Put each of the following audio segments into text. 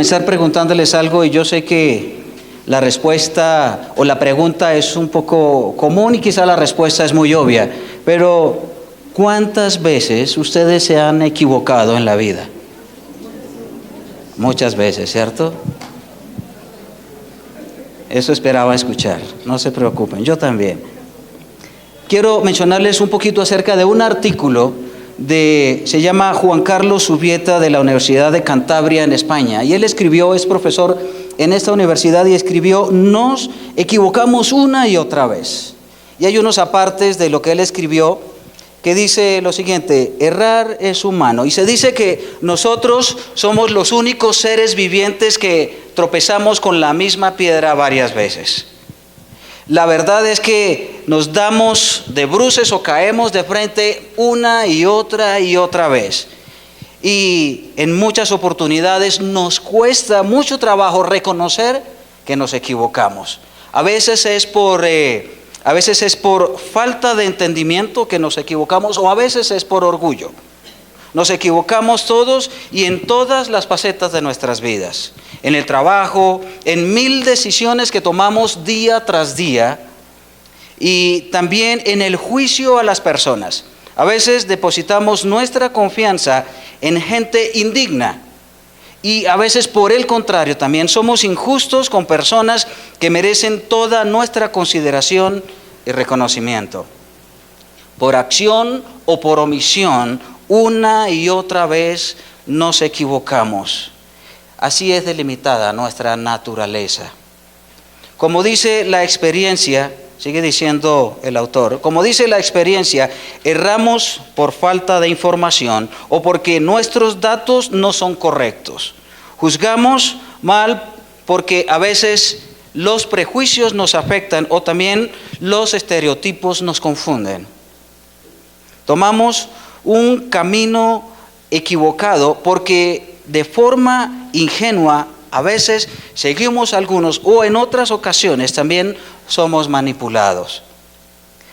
Comenzar preguntándoles algo, y yo sé que la respuesta o la pregunta es un poco común y quizá la respuesta es muy obvia, pero ¿cuántas veces ustedes se han equivocado en la vida? Muchas veces, ¿cierto? Eso esperaba escuchar, no se preocupen, yo también. Quiero mencionarles un poquito acerca de un artículo se llama Juan Carlos Zubieta, de la Universidad de Cantabria en España, y él escribió, es profesor en esta universidad, y escribió: nos equivocamos una y otra vez. Y hay unos apartes de lo que él escribió que dice lo siguiente: errar es humano, y se dice que nosotros somos los únicos seres vivientes que tropezamos con la misma piedra varias veces. La verdad es que nos damos de bruces o caemos de frente una y otra vez. Y en muchas oportunidades nos cuesta mucho trabajo reconocer que nos equivocamos. A veces es por falta de entendimiento que nos equivocamos, o a veces es por orgullo. Nos equivocamos todos y en todas las facetas de nuestras vidas. En el trabajo, en 1000 decisiones que tomamos día tras día, y también en el juicio a las personas. A veces depositamos nuestra confianza en gente indigna, y a veces por el contrario también somos injustos con personas que merecen toda nuestra consideración y reconocimiento. Por acción o por omisión, una y otra vez nos equivocamos. Así es delimitada nuestra naturaleza. Como dice la experiencia, sigue diciendo el autor, como dice la experiencia, erramos por falta de información o porque nuestros datos no son correctos. Juzgamos mal porque a veces los prejuicios nos afectan, o también los estereotipos nos confunden. Tomamos un camino equivocado porque de forma ingenua a veces seguimos a algunos, o en otras ocasiones también somos manipulados.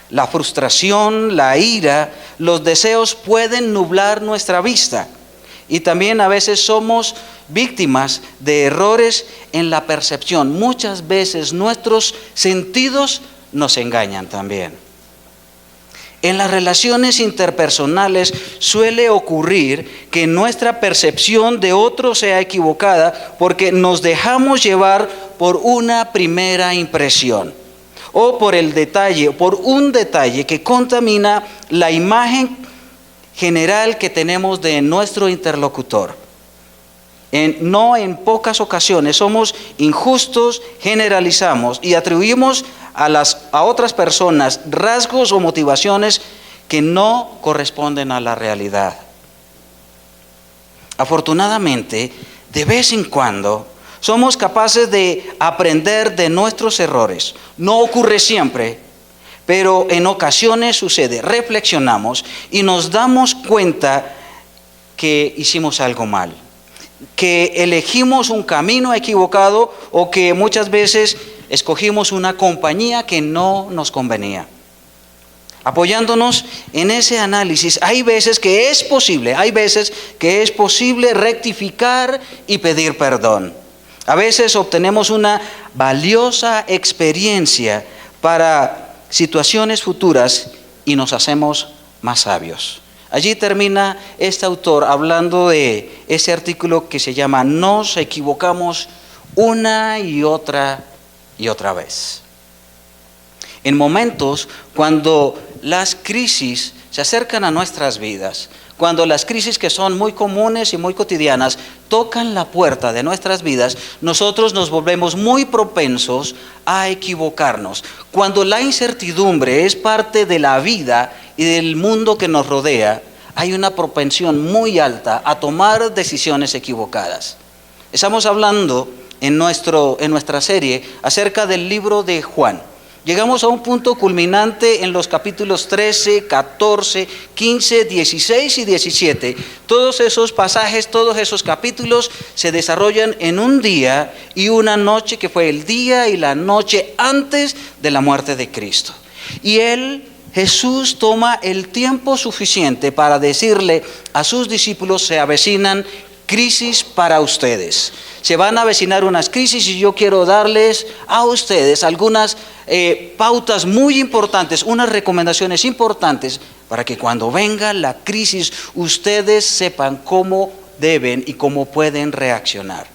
La frustración, la ira, los deseos pueden nublar nuestra vista, y también a veces somos víctimas de errores en la percepción. Muchas veces nuestros sentidos nos engañan también. En las relaciones interpersonales suele ocurrir que nuestra percepción de otro sea equivocada porque nos dejamos llevar por una primera impresión, o por un detalle que contamina la imagen general que tenemos de nuestro interlocutor. No en pocas ocasiones somos injustos, generalizamos y atribuimos a otras personas rasgos o motivaciones que no corresponden a la realidad. Afortunadamente, de vez en cuando somos capaces de aprender de nuestros errores. No ocurre siempre, pero en ocasiones sucede. Reflexionamos y nos damos cuenta que hicimos algo mal, que elegimos un camino equivocado, o que muchas veces escogimos una compañía que no nos convenía. Apoyándonos en ese análisis, hay veces que es posible rectificar y pedir perdón. A veces obtenemos una valiosa experiencia para situaciones futuras y nos hacemos más sabios. Allí termina este autor hablando de ese artículo que se llama Nos equivocamos una y otra vez. En momentos cuando las crisis se acercan a nuestras vidas, cuando las crisis que son muy comunes y muy cotidianas tocan la puerta de nuestras vidas, nosotros nos volvemos muy propensos a equivocarnos. Cuando la incertidumbre es parte de la vida y del mundo que nos rodea, hay una propensión muy alta a tomar decisiones equivocadas. Estamos hablando en nuestra serie acerca del libro de Juan. Llegamos a un punto culminante en los capítulos 13, 14, 15, 16 y 17. Todos esos pasajes, todos esos capítulos se desarrollan en un día y una noche, que fue el día y la noche antes de la muerte de Cristo. Y Jesús toma el tiempo suficiente para decirle a sus discípulos: se avecinan crisis para ustedes. Se van a avecinar unas crisis y yo quiero darles a ustedes algunas pautas muy importantes, unas recomendaciones importantes para que cuando venga la crisis ustedes sepan cómo deben y cómo pueden reaccionar.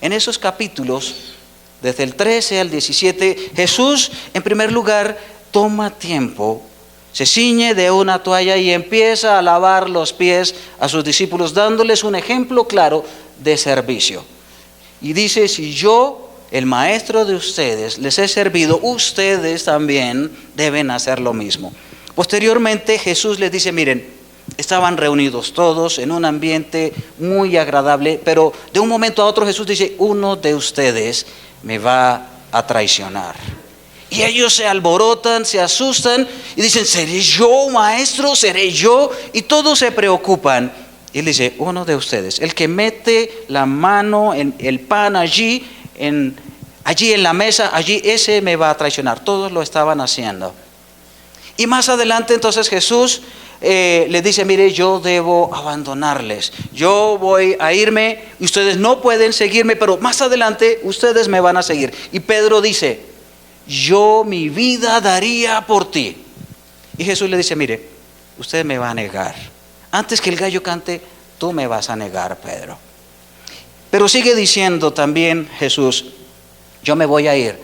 En esos capítulos, desde el 13 al 17, Jesús en primer lugar toma tiempo, se ciñe de una toalla y empieza a lavar los pies a sus discípulos, dándoles un ejemplo claro de servicio. Y dice, si yo, el maestro de ustedes, les he servido, ustedes también deben hacer lo mismo. Posteriormente Jesús les dice, miren, estaban reunidos todos en un ambiente muy agradable, pero de un momento a otro Jesús dice, uno de ustedes me va a traicionar. Y ellos se alborotan, se asustan y dicen, ¿seré yo, maestro? ¿Seré yo? Y todos se preocupan. Y él dice, uno de ustedes, el que mete la mano en el pan allí en la mesa, allí ese me va a traicionar. Todos lo estaban haciendo. Y más adelante entonces Jesús les dice, mire, yo debo abandonarles. Yo voy a irme, ustedes no pueden seguirme, pero más adelante ustedes me van a seguir. Y Pedro dice, yo mi vida daría por ti. Y Jesús le dice, mire, usted me va a negar. Antes que el gallo cante, tú me vas a negar, Pedro. Pero sigue diciendo también Jesús, yo me voy a ir,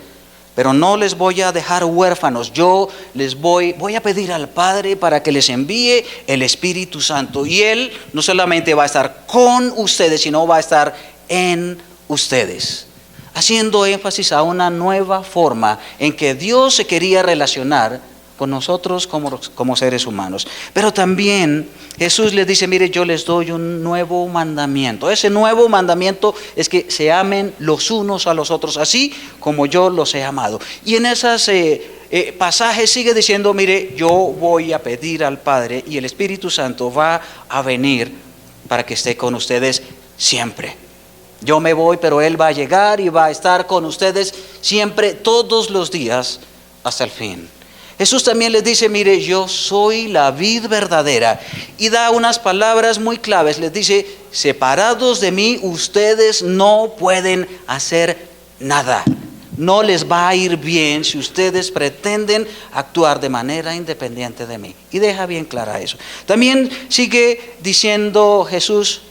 pero no les voy a dejar huérfanos. Yo les voy a pedir al Padre para que les envíe el Espíritu Santo. Y Él no solamente va a estar con ustedes, sino va a estar en ustedes. Haciendo énfasis a una nueva forma en que Dios se quería relacionar con nosotros como seres humanos. Pero también Jesús les dice, mire, yo les doy un nuevo mandamiento. Ese nuevo mandamiento es que se amen los unos a los otros, así como yo los he amado. Y en esos pasajes sigue diciendo, mire, yo voy a pedir al Padre y el Espíritu Santo va a venir para que esté con ustedes siempre. Yo me voy, pero Él va a llegar y va a estar con ustedes siempre, todos los días, hasta el fin. Jesús también les dice, mire, yo soy la vid verdadera. Y da unas palabras muy claves. Les dice, separados de mí, ustedes no pueden hacer nada. No les va a ir bien si ustedes pretenden actuar de manera independiente de mí. Y deja bien clara eso. También sigue diciendo Jesús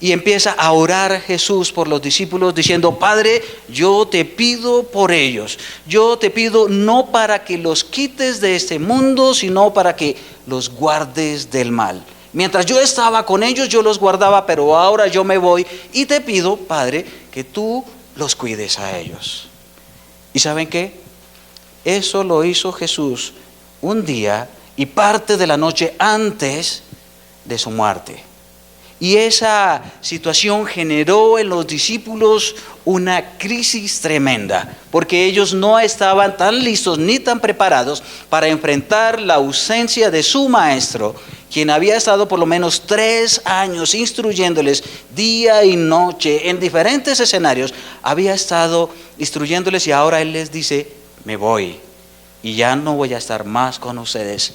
y empieza a orar Jesús por los discípulos diciendo, Padre, yo te pido por ellos. Yo te pido no para que los quites de este mundo, sino para que los guardes del mal. Mientras yo estaba con ellos, yo los guardaba, pero ahora yo me voy y te pido, Padre, que tú los cuides a ellos. ¿Y saben qué? Eso lo hizo Jesús un día y parte de la noche antes de su muerte. Y esa situación generó en los discípulos una crisis tremenda, porque ellos no estaban tan listos ni tan preparados para enfrentar la ausencia de su maestro, quien había estado por lo menos 3 años instruyéndoles día y noche en diferentes escenarios. Había estado instruyéndoles y ahora Él les dice, me voy y ya no voy a estar más con ustedes.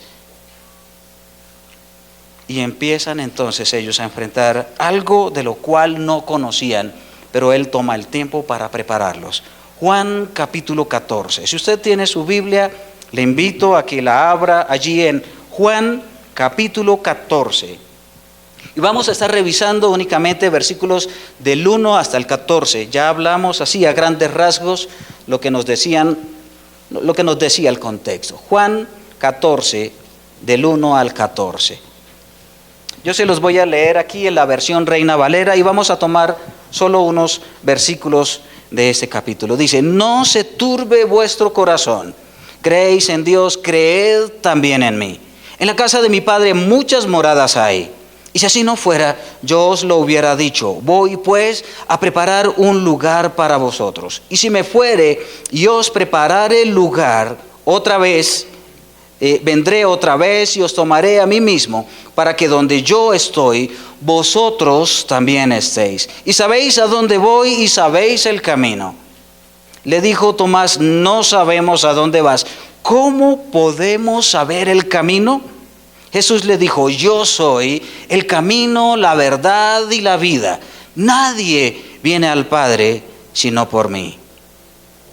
Y empiezan entonces ellos a enfrentar algo de lo cual no conocían, pero Él toma el tiempo para prepararlos. Juan capítulo 14. Si usted tiene su Biblia, le invito a que la abra allí en Juan capítulo 14. Y vamos a estar revisando únicamente versículos del 1 hasta el 14. Ya hablamos así a grandes rasgos lo que nos decía el contexto. Juan 14, del 1 al 14. Yo se los voy a leer aquí en la versión Reina Valera y vamos a tomar solo unos versículos de este capítulo. Dice, no se turbe vuestro corazón. Creéis en Dios, creed también en mí. En la casa de mi Padre muchas moradas hay. Y si así no fuera, yo os lo hubiera dicho. Voy pues a preparar un lugar para vosotros. Y si me fuere y os preparare el lugar, otra vez vendré otra vez y os tomaré a mí mismo, para que donde yo estoy, vosotros también estéis. Y sabéis a dónde voy y sabéis el camino. Le dijo Tomás, no sabemos a dónde vas. ¿Cómo podemos saber el camino? Jesús le dijo, yo soy el camino, la verdad y la vida. Nadie viene al Padre sino por mí.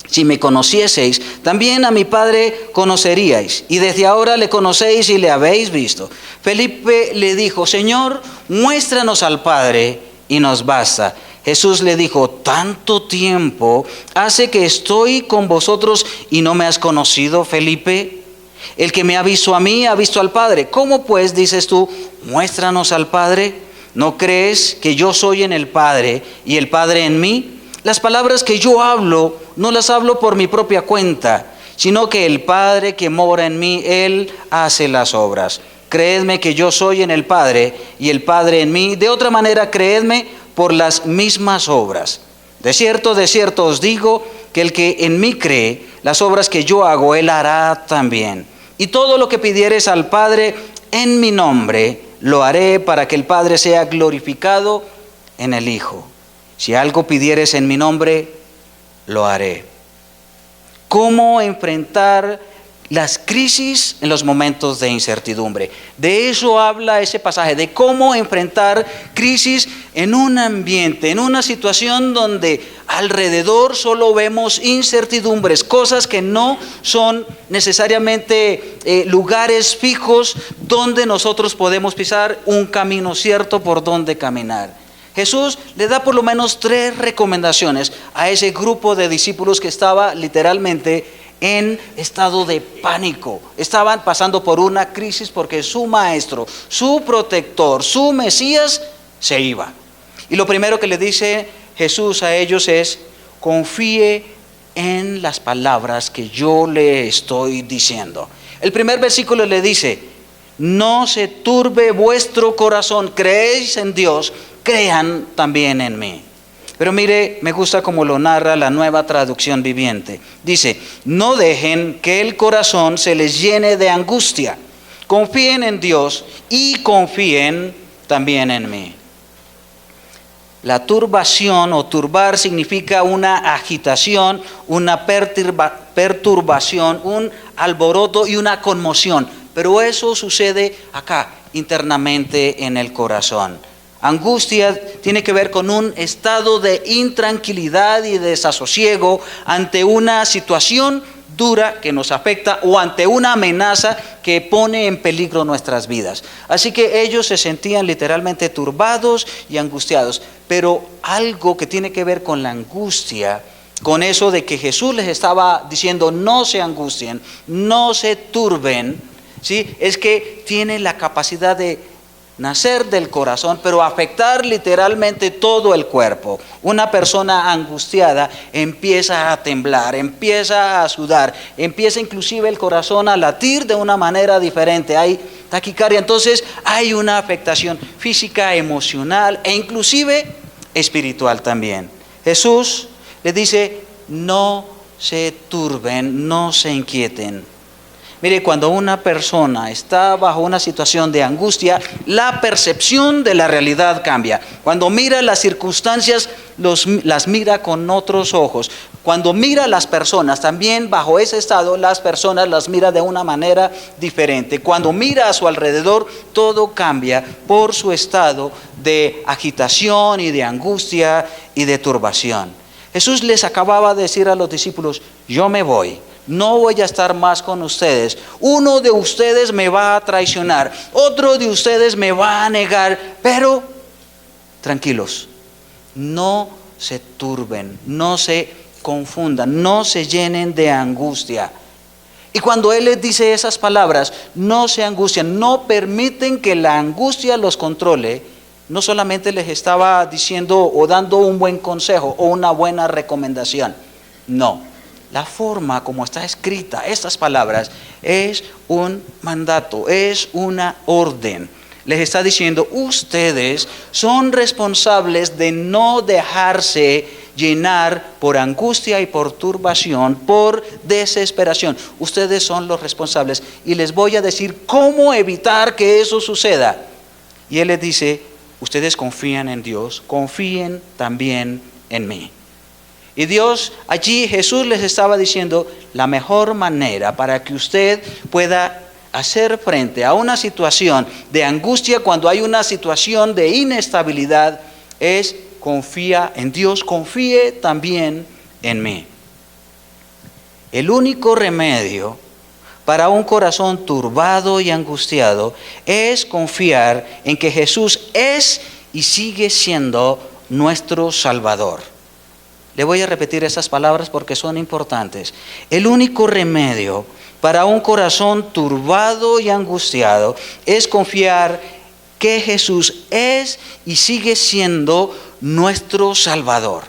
Si me conocieseis, también a mi Padre conoceríais, y desde ahora le conocéis y le habéis visto. Felipe le dijo, Señor, muéstranos al Padre y nos basta. Jesús le dijo, ¿tanto tiempo hace que estoy con vosotros y no me has conocido, Felipe? El que me ha visto a mí, ha visto al Padre. ¿Cómo pues dices tú, muéstranos al Padre? ¿No crees que yo soy en el Padre y el Padre en mí? Las palabras que yo hablo, no las hablo por mi propia cuenta, sino que el Padre que mora en mí, Él hace las obras. Creedme que yo soy en el Padre y el Padre en mí. De otra manera, creedme por las mismas obras. De cierto os digo que el que en mí cree, las obras que yo hago, Él hará también. Y todo lo que pidieres al Padre en mi nombre, lo haré para que el Padre sea glorificado en el Hijo. Si algo pidieres en mi nombre, lo haré. ¿Cómo enfrentar las crisis en los momentos de incertidumbre? De eso habla ese pasaje, de cómo enfrentar crisis en un ambiente, en una situación donde alrededor solo vemos incertidumbres, cosas que no son necesariamente lugares fijos donde nosotros podemos pisar un camino cierto por donde caminar. Jesús le da por lo menos 3 recomendaciones a ese grupo de discípulos que estaba literalmente en estado de pánico. Estaban pasando por una crisis porque su maestro, su protector, su Mesías se iba. Y lo primero que le dice Jesús a ellos es, confíe en las palabras que yo le estoy diciendo. El primer versículo le dice, no se turbe vuestro corazón, creéis en Dios, crean también en mí. Pero mire, me gusta como lo narra la Nueva Traducción Viviente. Dice, no dejen que el corazón se les llene de angustia. Confíen en Dios y confíen también en mí. La turbación o turbar significa una agitación, una perturbación, un alboroto y una conmoción. Pero eso sucede acá, internamente en el corazón. Angustia tiene que ver con un estado de intranquilidad y desasosiego ante una situación dura que nos afecta o ante una amenaza que pone en peligro nuestras vidas. Así que ellos se sentían literalmente turbados y angustiados. Pero algo que tiene que ver con la angustia, con eso de que Jesús les estaba diciendo no se angustien, no se turben, ¿sí? Es que tiene la capacidad de nacer del corazón, pero afectar literalmente todo el cuerpo. Una persona angustiada empieza a temblar, empieza a sudar, empieza inclusive el corazón a latir de una manera diferente. Hay taquicardia, entonces hay una afectación física, emocional e inclusive espiritual también. Jesús le dice, no se turben, no se inquieten. Mire, cuando una persona está bajo una situación de angustia, la percepción de la realidad cambia. Cuando mira las circunstancias, las mira con otros ojos. Cuando mira a las personas, también bajo ese estado, las personas las mira de una manera diferente. Cuando mira a su alrededor, todo cambia por su estado de agitación y de angustia y de turbación. Jesús les acababa de decir a los discípulos, yo me voy. No voy a estar más con ustedes. Uno de ustedes me va a traicionar. Otro de ustedes me va a negar. Pero tranquilos, no se turben, no se confundan, no se llenen de angustia. Y cuando Él les dice esas palabras, no se angustian, no permiten que la angustia los controle, no solamente les estaba diciendo o dando un buen consejo o una buena recomendación. No. La forma como está escrita estas palabras es un mandato, es una orden. Les está diciendo, ustedes son responsables de no dejarse llenar por angustia y por turbación, por desesperación. Ustedes son los responsables y les voy a decir cómo evitar que eso suceda. Y Él les dice, ustedes confían en Dios, confíen también en mí. Y Dios, allí Jesús les estaba diciendo, la mejor manera para que usted pueda hacer frente a una situación de angustia, cuando hay una situación de inestabilidad, es confía en Dios, confíe también en mí. El único remedio para un corazón turbado y angustiado es confiar en que Jesús es y sigue siendo nuestro Salvador. Le voy a repetir esas palabras porque son importantes. El único remedio para un corazón turbado y angustiado es confiar que Jesús es y sigue siendo nuestro Salvador.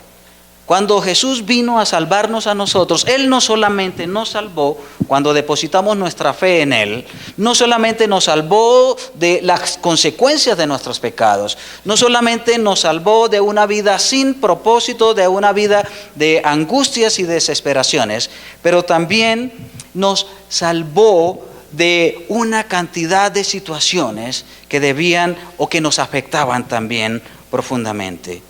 Cuando Jesús vino a salvarnos a nosotros, Él no solamente nos salvó cuando depositamos nuestra fe en Él, no solamente nos salvó de las consecuencias de nuestros pecados, no solamente nos salvó de una vida sin propósito, de una vida de angustias y desesperaciones, pero también nos salvó de una cantidad de situaciones que debían o que nos afectaban también profundamente.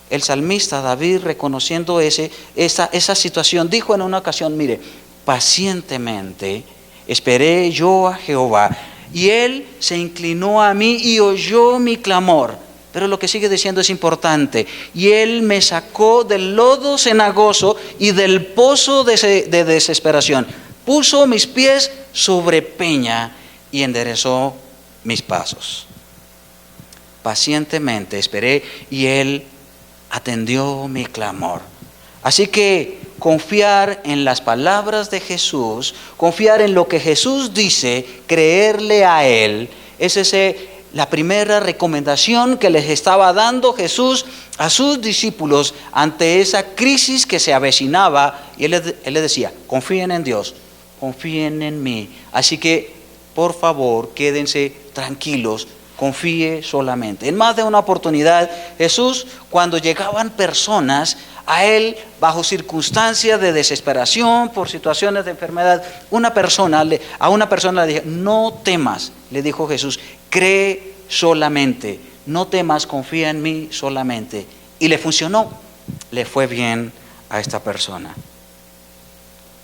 El salmista David, reconociendo esa situación, dijo en una ocasión, mire, pacientemente esperé yo a Jehová, y Él se inclinó a mí y oyó mi clamor. Pero lo que sigue diciendo es importante. Y Él me sacó del lodo cenagoso y del pozo de desesperación. Puso mis pies sobre peña y enderezó mis pasos. Pacientemente esperé y Él atendió mi clamor. Así que confiar en las palabras de Jesús, confiar en lo que Jesús dice, creerle a Él, es la primera recomendación que les estaba dando Jesús a sus discípulos ante esa crisis que se avecinaba. Y él les decía, confíen en Dios, confíen en mí. Así que, por favor, quédense tranquilos. Confíe solamente. En más de una oportunidad, Jesús, cuando llegaban personas a Él bajo circunstancias de desesperación, por situaciones de enfermedad, a una persona le dijo, no temas, le dijo Jesús, cree solamente, no temas, confía en mí solamente. Y le funcionó, le fue bien a esta persona.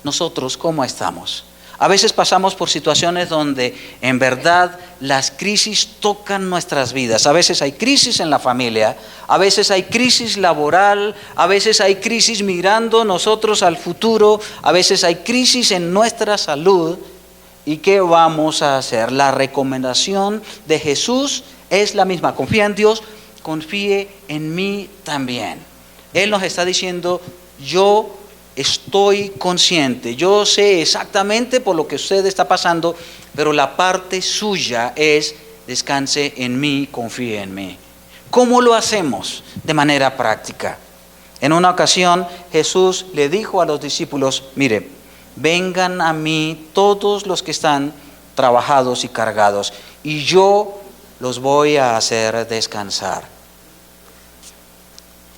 Nosotros, ¿cómo estamos? A veces pasamos por situaciones donde en verdad las crisis tocan nuestras vidas. A veces hay crisis en la familia, a veces hay crisis laboral, a veces hay crisis mirando nosotros al futuro, a veces hay crisis en nuestra salud. ¿Y qué vamos a hacer? La recomendación de Jesús es la misma. Confía en Dios, confíe en mí también. Él nos está diciendo, yo estoy consciente, yo sé exactamente por lo que usted está pasando, pero la parte suya es descanse en mí, confíe en mí. ¿Cómo lo hacemos? De manera práctica. En una ocasión Jesús le dijo a los discípulos, mire, vengan a mí todos los que están trabajados y cargados, y yo los voy a hacer descansar.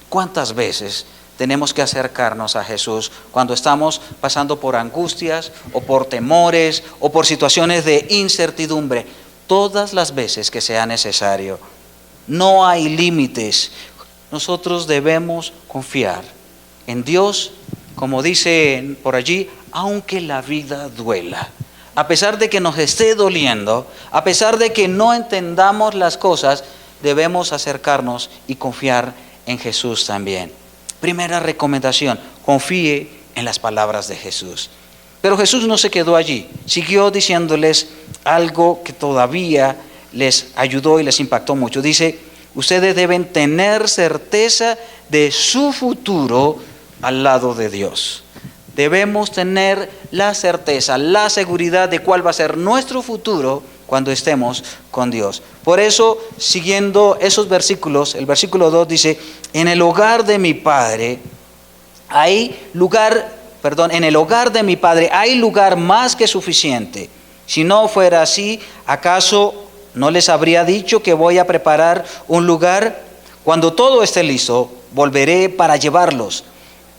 ¿Cuántas veces tenemos que acercarnos a Jesús cuando estamos pasando por angustias o por temores o por situaciones de incertidumbre? Todas las veces que sea necesario. No hay límites. Nosotros debemos confiar en Dios, como dice por allí, aunque la vida duela. A pesar de que nos esté doliendo, a pesar de que no entendamos las cosas, debemos acercarnos y confiar en Jesús también. Primera recomendación, confíe en las palabras de Jesús. Pero Jesús no se quedó allí, siguió diciéndoles algo que todavía les ayudó y les impactó mucho. Dice, ustedes deben tener certeza de su futuro al lado de Dios. Debemos tener la certeza, la seguridad de cuál va a ser nuestro futuro cuando estemos con Dios. Por eso, siguiendo esos versículos, el versículo 2 dice, en el hogar de mi Padre en el hogar de mi Padre hay lugar más que suficiente. Si no fuera así, ¿acaso no les habría dicho que voy a preparar un lugar? Cuando todo esté listo, volveré para llevarlos,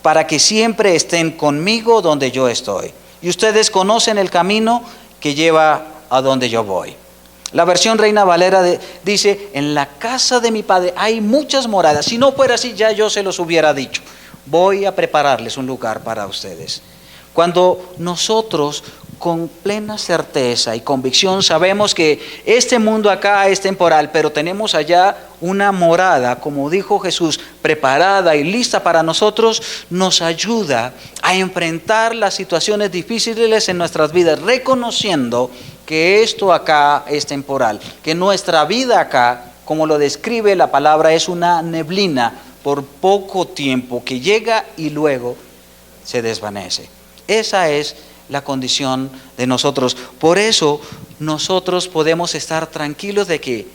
para que siempre estén conmigo donde yo estoy. Y ustedes conocen el camino que lleva a donde yo voy. La versión Reina Valera dice, en la casa de mi Padre hay muchas moradas. Si no fuera así, ya yo se los hubiera dicho. Voy a prepararles un lugar para ustedes. Cuando nosotros con plena certeza y convicción sabemos que este mundo acá es temporal, pero tenemos allá una morada, como dijo Jesús, preparada y lista para nosotros, nos ayuda a enfrentar las situaciones difíciles en nuestras vidas, reconociendo que esto acá es temporal, que nuestra vida acá, como lo describe la palabra, es una neblina por poco tiempo que llega y luego se desvanece. Esa es la condición de nosotros. Por eso nosotros podemos estar tranquilos de que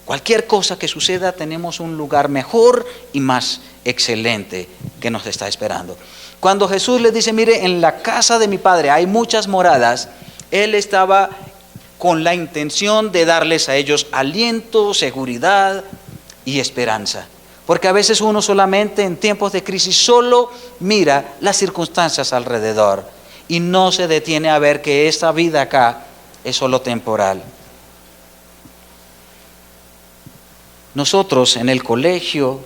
cualquier cosa que suceda tenemos un lugar mejor y más excelente que nos está esperando. Cuando Jesús les dice, mire, en la casa de mi Padre hay muchas moradas, Él estaba con la intención de darles a ellos aliento, seguridad y esperanza. Porque a veces uno solamente en tiempos de crisis solo mira las circunstancias alrededor y no se detiene a ver que esta vida acá es solo temporal. Nosotros en el colegio,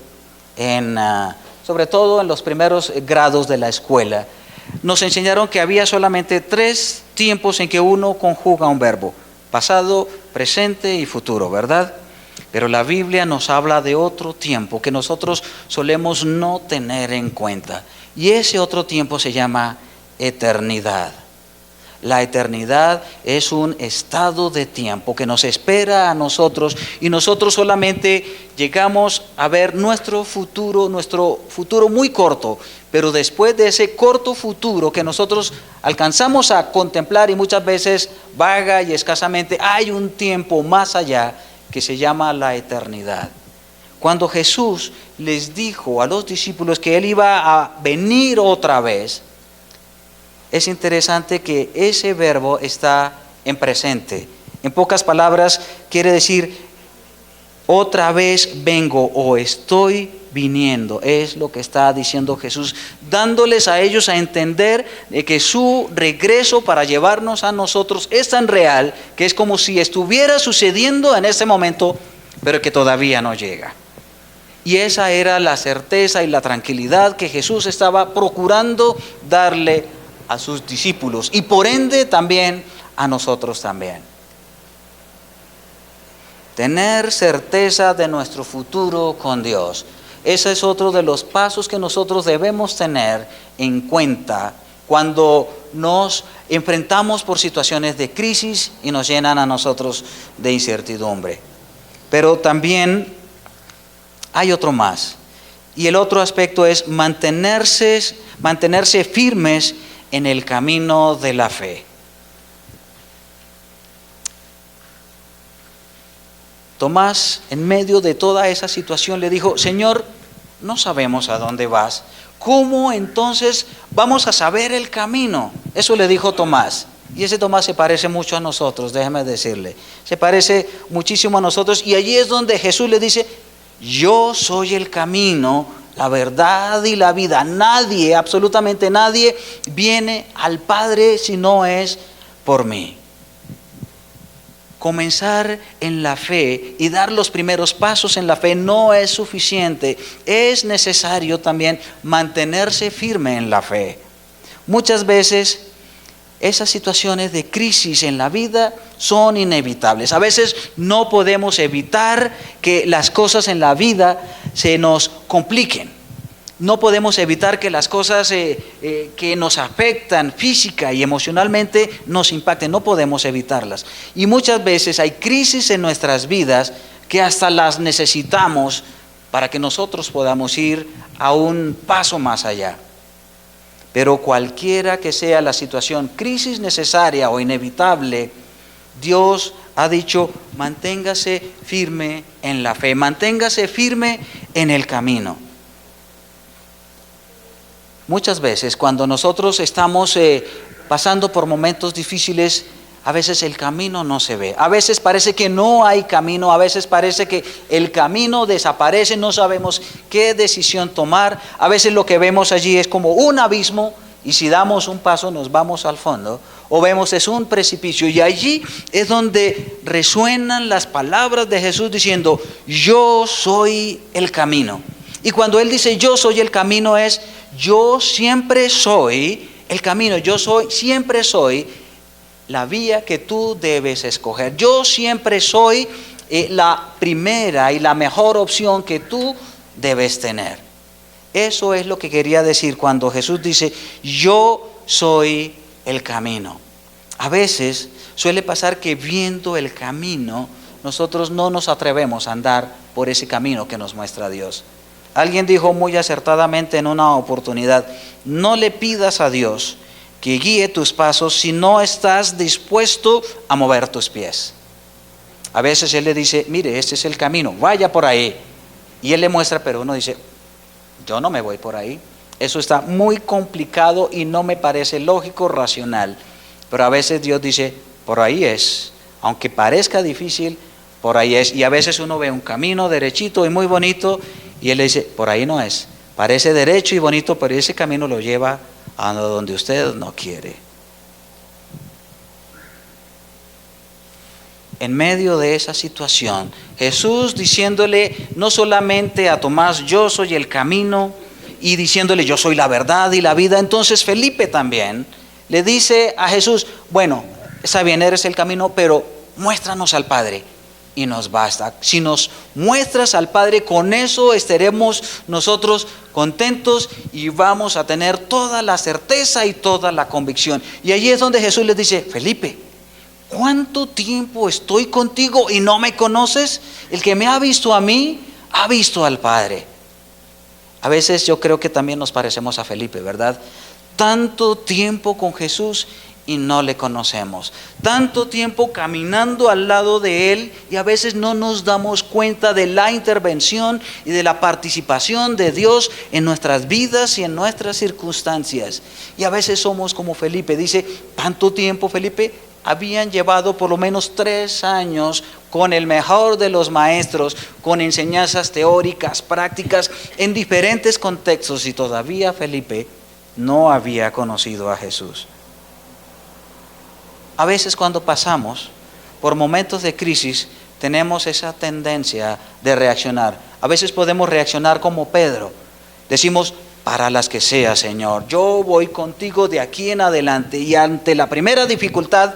sobre todo en los primeros grados de la escuela, nos enseñaron que había solamente 3 tiempos en que uno conjuga un verbo: pasado, presente y futuro, ¿verdad? Pero la Biblia nos habla de otro tiempo que nosotros solemos no tener en cuenta. Y ese otro tiempo se llama eternidad. La eternidad es un estado de tiempo que nos espera a nosotros y nosotros solamente llegamos a ver nuestro futuro muy corto, pero después de ese corto futuro que nosotros alcanzamos a contemplar y muchas veces vaga y escasamente, hay un tiempo más allá que se llama la eternidad. Cuando Jesús les dijo a los discípulos que Él iba a venir otra vez, es interesante que ese verbo está en presente. En pocas palabras, quiere decir, otra vez vengo o estoy viniendo. Es lo que está diciendo Jesús, dándoles a ellos a entender de que su regreso para llevarnos a nosotros es tan real que es como si estuviera sucediendo en este momento, pero que todavía no llega. Y esa era la certeza y la tranquilidad que Jesús estaba procurando darle a sus discípulos y por ende también a nosotros también. Tener certeza de nuestro futuro con Dios. Ese es otro de los pasos que nosotros debemos tener en cuenta cuando nos enfrentamos por situaciones de crisis y nos llenan a nosotros de incertidumbre. Pero también hay otro más. Y el otro aspecto es mantenerse firmes en el camino de la fe. Tomás, en medio de toda esa situación, le dijo: Señor, no sabemos a dónde vas. ¿Cómo entonces vamos a saber el camino? Eso le dijo Tomás. Y ese Tomás se parece mucho a nosotros, déjeme decirle. Se parece muchísimo a nosotros. Y allí es donde Jesús le dice: yo soy el camino, la verdad y la vida. Nadie, absolutamente nadie, viene al Padre si no es por mí. Comenzar en la fe y dar los primeros pasos en la fe no es suficiente. Es necesario también mantenerse firme en la fe. Muchas veces esas situaciones de crisis en la vida son inevitables. A veces no podemos evitar que las cosas en la vida se nos compliquen. No podemos evitar que las cosas que nos afectan física y emocionalmente nos impacten. No podemos evitarlas. Y muchas veces hay crisis en nuestras vidas que hasta las necesitamos para que nosotros podamos ir a un paso más allá. Pero cualquiera que sea la situación, crisis necesaria o inevitable, Dios ha dicho: manténgase firme en la fe, manténgase firme en el camino. Muchas veces cuando nosotros estamos pasando por momentos difíciles, a veces el camino no se ve. A veces parece que no hay camino, a veces parece que el camino desaparece, no sabemos qué decisión tomar. A veces lo que vemos allí es como un abismo y si damos un paso nos vamos al fondo, o vemos es un precipicio. Y allí es donde resuenan las palabras de Jesús diciendo: yo soy el camino. Y cuando Él dice yo soy el camino es: yo siempre soy el camino, siempre soy la vía que tú debes escoger. Yo siempre soy la primera y la mejor opción que tú debes tener. Eso es lo que quería decir cuando Jesús dice, yo soy el camino. A veces suele pasar que viendo el camino, nosotros no nos atrevemos a andar por ese camino que nos muestra Dios. Alguien dijo muy acertadamente en una oportunidad, no le pidas a Dios que guíe tus pasos si no estás dispuesto a mover tus pies. A veces Él le dice, mire, este es el camino, vaya por ahí. Y Él le muestra, pero uno dice, yo no me voy por ahí. Eso está muy complicado y no me parece lógico, racional. Pero a veces Dios dice, por ahí es. Aunque parezca difícil, por ahí es. Y a veces uno ve un camino derechito y muy bonito y Él le dice, por ahí no es. Parece derecho y bonito, pero ese camino lo lleva a donde usted no quiere. En medio de esa situación, Jesús diciéndole no solamente a Tomás, yo soy el camino, y diciéndole yo soy la verdad y la vida, entonces Felipe también le dice a Jesús, bueno, está bien, eres el camino, pero muéstranos al Padre y nos basta. Si nos muestras al Padre, con eso estaremos nosotros contentos y vamos a tener toda la certeza y toda la convicción. Y allí es donde Jesús les dice, Felipe, ¿cuánto tiempo estoy contigo y no me conoces? El que me ha visto a mí, ha visto al Padre. A veces yo creo que también nos parecemos a Felipe, ¿verdad? Tanto tiempo con Jesús y no le conocemos. Tanto tiempo caminando al lado de Él y a veces no nos damos cuenta de la intervención y de la participación de Dios en nuestras vidas y en nuestras circunstancias. Y a veces somos como Felipe, dice, tanto tiempo, Felipe, habían llevado por lo menos 3 años con el mejor de los maestros, con enseñanzas teóricas, prácticas, en diferentes contextos, y todavía Felipe no había conocido a Jesús. A veces cuando pasamos por momentos de crisis, tenemos esa tendencia de reaccionar. A veces podemos reaccionar como Pedro. Decimos, para las que sea, Señor, yo voy contigo de aquí en adelante, y ante la primera dificultad,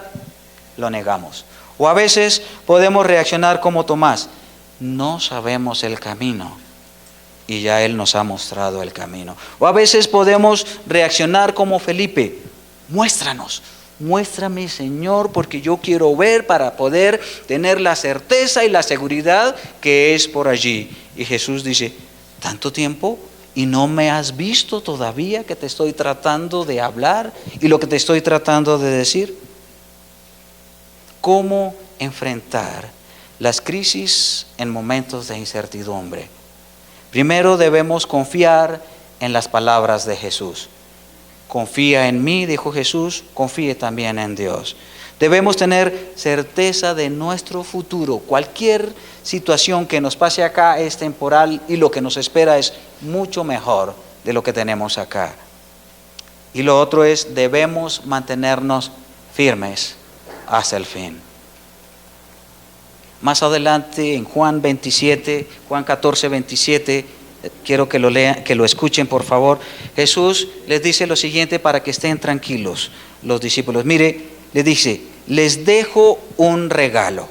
lo negamos. O a veces podemos reaccionar como Tomás, no sabemos el camino y ya Él nos ha mostrado el camino. O a veces podemos reaccionar como Felipe, muéstrame, Señor, porque yo quiero ver para poder tener la certeza y la seguridad que es por allí. Y Jesús dice, ¿tanto tiempo? ¿Y no me has visto todavía que te estoy tratando de hablar y lo que te estoy tratando de decir? ¿Cómo enfrentar las crisis en momentos de incertidumbre? Primero debemos confiar en las palabras de Jesús. Confía en mí, dijo Jesús, confíe también en Dios. Debemos tener certeza de nuestro futuro. Cualquier situación que nos pase acá es temporal y lo que nos espera es mucho mejor de lo que tenemos acá. Y lo otro es, debemos mantenernos firmes hasta el fin. Más adelante en Juan 14, 27, quiero que lo lean, que lo escuchen por favor. Jesús les dice lo siguiente para que estén tranquilos los discípulos. Mire, les dice, les dejo un regalo.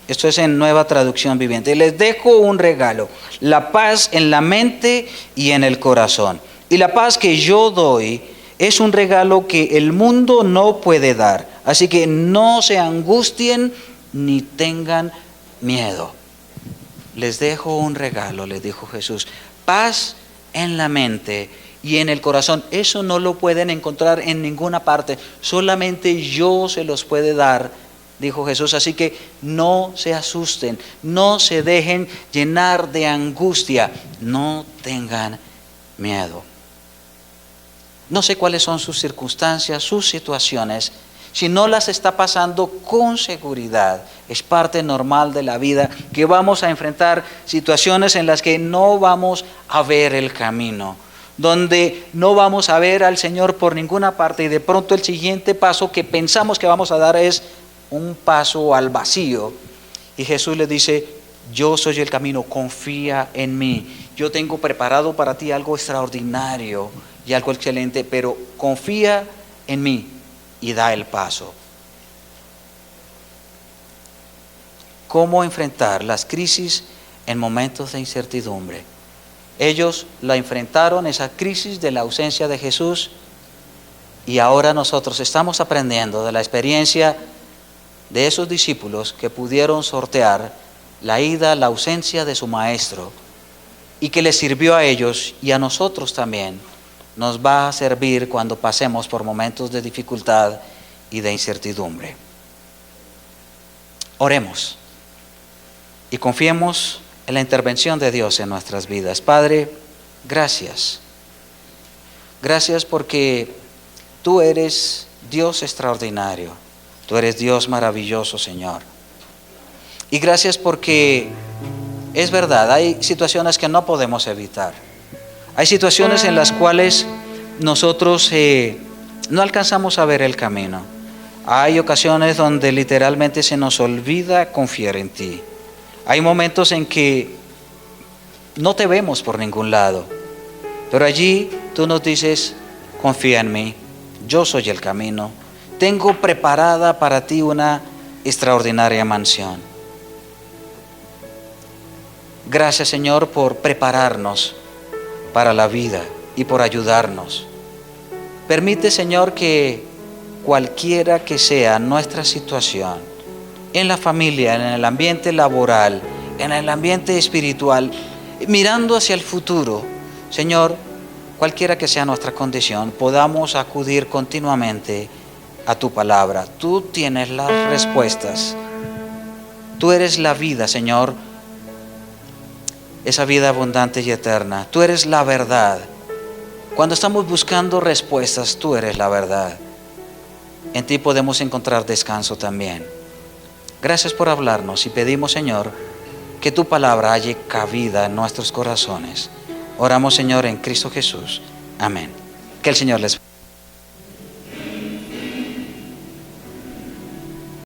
Esto es en Nueva Traducción Viviente. Les dejo un regalo, la paz en la mente y en el corazón. Y la paz que yo doy es un regalo que el mundo no puede dar. Así que no se angustien ni tengan miedo. Les dejo un regalo, les dijo Jesús. Paz en la mente y en el corazón. Eso no lo pueden encontrar en ninguna parte. Solamente yo se los puedo dar, dijo Jesús. Así que no se asusten, no se dejen llenar de angustia, no tengan miedo. No sé cuáles son sus circunstancias, sus situaciones. Si no las está pasando, con seguridad, es parte normal de la vida que vamos a enfrentar situaciones en las que no vamos a ver el camino, donde no vamos a ver al Señor por ninguna parte y de pronto el siguiente paso que pensamos que vamos a dar es un paso al vacío. Y Jesús le dice, yo soy el camino, confía en mí. Yo tengo preparado para ti algo extraordinario y algo excelente, pero confía en mí y da el paso. ¿Cómo enfrentar las crisis en momentos de incertidumbre? Ellos la enfrentaron, esa crisis de la ausencia de Jesús, y ahora nosotros estamos aprendiendo de la experiencia de esos discípulos que pudieron sortear la ida, la ausencia de su maestro, y que les sirvió a ellos y a nosotros también nos va a servir cuando pasemos por momentos de dificultad y de incertidumbre. Oremos y confiemos en la intervención de Dios en nuestras vidas. Padre, gracias. Gracias porque tú eres Dios extraordinario. Tú eres Dios maravilloso, Señor. Y gracias porque es verdad, hay situaciones que no podemos evitar. Hay situaciones en las cuales nosotros no alcanzamos a ver el camino. Hay ocasiones donde literalmente se nos olvida confiar en ti. Hay momentos en que no te vemos por ningún lado, pero allí tú nos dices, confía en mí, yo soy el camino, tengo preparada para ti una extraordinaria mansión. Gracias, Señor, por prepararnos para la vida y por ayudarnos. Permite, Señor, que cualquiera que sea nuestra situación, en la familia, en el ambiente laboral, en el ambiente espiritual, mirando hacia el futuro, Señor, cualquiera que sea nuestra condición, podamos acudir continuamente a tu palabra. Tú tienes las respuestas. Tú eres la vida, Señor, esa vida abundante y eterna. Tú eres la verdad. Cuando estamos buscando respuestas, tú eres la verdad. En ti podemos encontrar descanso también. Gracias por hablarnos y pedimos, Señor, que tu palabra halle cabida en nuestros corazones. Oramos, Señor, en Cristo Jesús. Amén. Que el Señor les bendiga.